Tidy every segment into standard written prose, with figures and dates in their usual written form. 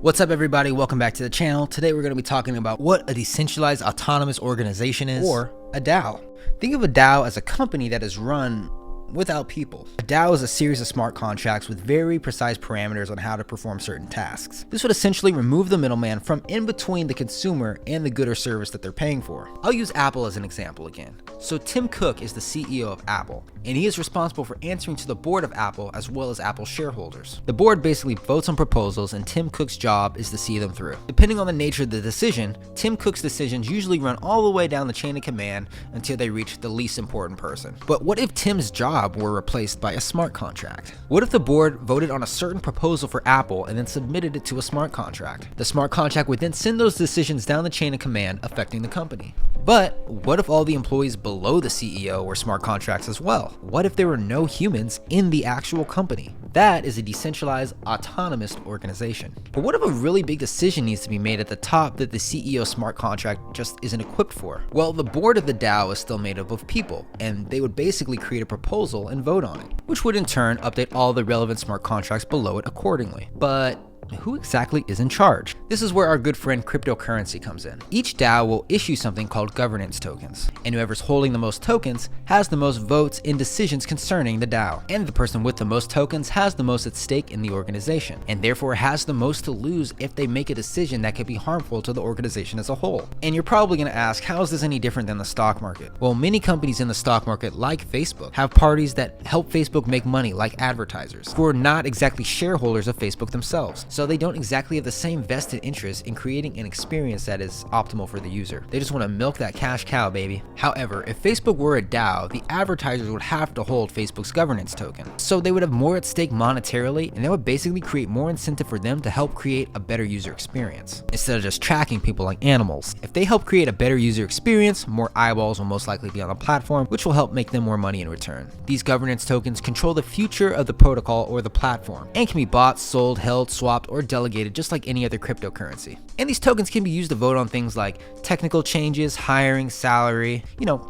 What's up, everybody? Welcome back to the channel. Today we're going to be talking about what a decentralized autonomous organization is, or a DAO. Think of a DAO as a company that is run without people. A DAO is a series of smart contracts with very precise parameters on how to perform certain tasks. This would essentially remove the middleman from in between the consumer and the good or service that they're paying for. I'll use Apple as an example again. So Tim Cook is the CEO of Apple, and he is responsible for answering to the board of Apple as well as Apple shareholders. The board basically votes on proposals, and Tim Cook's job is to see them through. Depending on the nature of the decision, Tim Cook's decisions usually run all the way down the chain of command until they reach the least important person. But what if Tim's job were replaced by a smart contract? What if the board voted on a certain proposal for Apple and then submitted it to a smart contract? The smart contract would then send those decisions down the chain of command, affecting the company. But what if all the employees below the CEO were smart contracts as well? What if there were no humans in the actual company? That is a decentralized autonomous organization. But what if a really big decision needs to be made at the top that the CEO smart contract just isn't equipped for? Well, the board of the DAO is still made up of people, and they would basically create a proposal and vote on it, which would in turn update all the relevant smart contracts below it accordingly. But who exactly is in charge? This is where our good friend cryptocurrency comes in. Each DAO will issue something called governance tokens, and whoever's holding the most tokens has the most votes in decisions concerning the DAO. And the person with the most tokens has the most at stake in the organization, and therefore has the most to lose if they make a decision that could be harmful to the organization as a whole. And you're probably going to ask, how is this any different than the stock market? Well, many companies in the stock market, like Facebook, have parties that help Facebook make money, like advertisers, who are not exactly shareholders of Facebook themselves. So they don't exactly have the same vested interest in creating an experience that is optimal for the user. They just want to milk that cash cow, baby. However, if Facebook were a DAO, the advertisers would have to hold Facebook's governance token. So they would have more at stake monetarily, and that would basically create more incentive for them to help create a better user experience, instead of just tracking people like animals. If they help create a better user experience, more eyeballs will most likely be on the platform, which will help make them more money in return. These governance tokens control the future of the protocol or the platform, and can be bought, sold, held, swapped, or delegated just like any other cryptocurrency. And these tokens can be used to vote on things like technical changes, hiring, salary,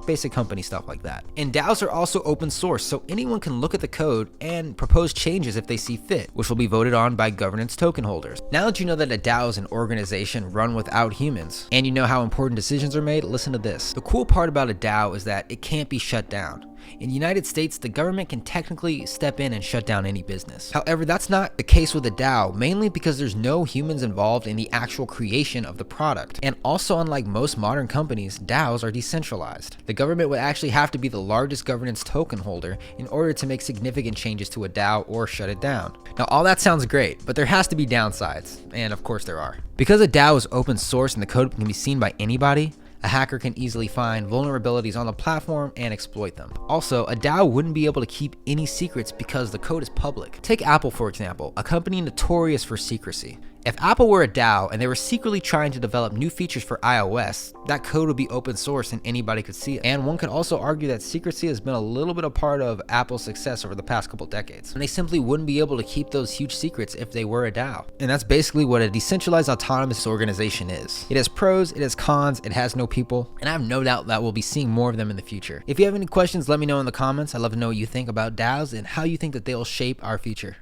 basic company stuff like that. And DAOs are also open source, so anyone can look at the code and propose changes if they see fit, which will be voted on by governance token holders. Now that you know that a DAO is an organization run without humans, and you know how important decisions are made, listen to this. The cool part about a DAO is that it can't be shut down. In the United States, the government can technically step in and shut down any business. However, that's not the case with a DAO, mainly because there's no humans involved in the actual creation of the product. And also, unlike most modern companies, DAOs are decentralized. The government would actually have to be the largest governance token holder in order to make significant changes to a DAO or shut it down. Now, all that sounds great, but there has to be downsides, and of course there are. Because a DAO is open source and the code can be seen by anybody, a hacker can easily find vulnerabilities on the platform and exploit them. Also, a DAO wouldn't be able to keep any secrets because the code is public. Take Apple, for example, a company notorious for secrecy. If Apple were a DAO and they were secretly trying to develop new features for iOS, that code would be open source and anybody could see it. And one could also argue that secrecy has been a little bit a part of Apple's success over the past couple decades. And they simply wouldn't be able to keep those huge secrets if they were a DAO. And that's basically what a decentralized autonomous organization is. It has pros, it has cons, it has no people, and I have no doubt that we'll be seeing more of them in the future. If you have any questions, let me know in the comments. I'd love to know what you think about DAOs and how you think that they'll shape our future.